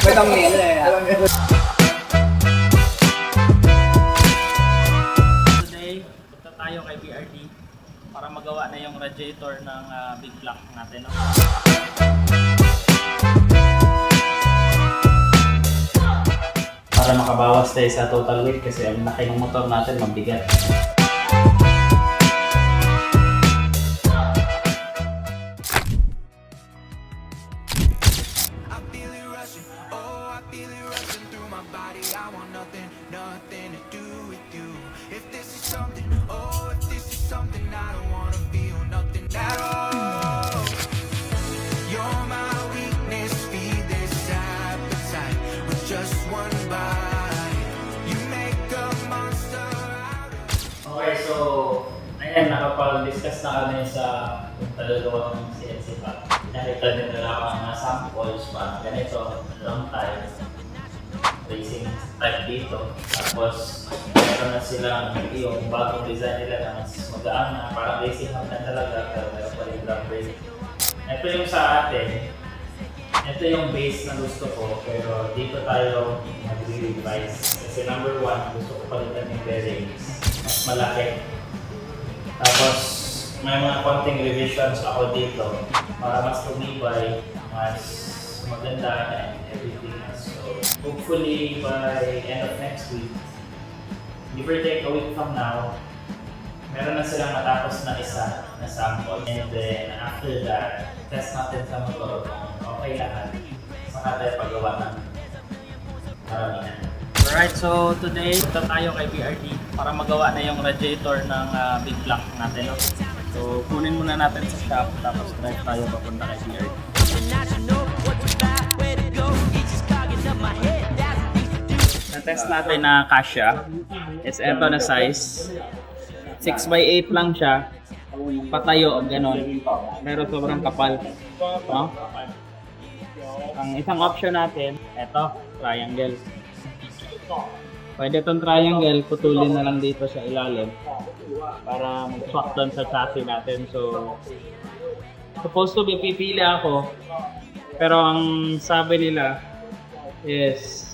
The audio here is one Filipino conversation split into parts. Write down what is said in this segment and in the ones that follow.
ไม่ต้องเน้นเลยอะ Today, punta tayo kay BRD para magawa na yung radiator ng big block natin. No? Para makabawas tayo sa total weight kasi ang laki ng motor natin, mabigat. Okay, so ayan, nakapag-discuss na kami sa talagawa ng CNC pack. Nakita din nila ako ng mga samples para ganito, long time, racing type dito. Tapos, meron na silang yung bagong design nila na mas magaan na parang racing hub na talaga, pero meron pa rin drum brake. Ito yung sa atin, ito yung base na gusto ko, pero dito tayo mag-revise. Kasi number one, gusto ko palitan yung bearings. Mas malaki. Tapos, may mga konting revisions ako dito para mas tumibay, mas maganda and everything else. So, hopefully by end of next week, give or take a week from now, meron na silang matapos na isa na sample. And then after that, test natin sa motor kung okay lahat. Saka tayo paggawa ng karamihan. Alright, so today, punta tayo kay BRD para magawa na yung radiator ng big block natin. No? So, kunin muna natin sa shop, tapos drive tayo papunta kay BRD. Na-test natin na kasya. Is eto na size. 6x8 lang siya. Patayo, ganon. Pero sobrang kapal. No? Ang isang option natin, eto, triangle. Pwede itong triangle, putulin na lang dito sa ilalim para mag-swak doon sa chassis natin. So, supposed to be pipili ako, pero ang sabi nila is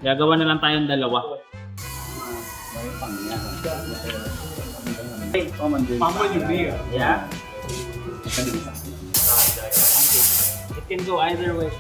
gagawa na lang tayong dalawa. Yeah? It can go either way.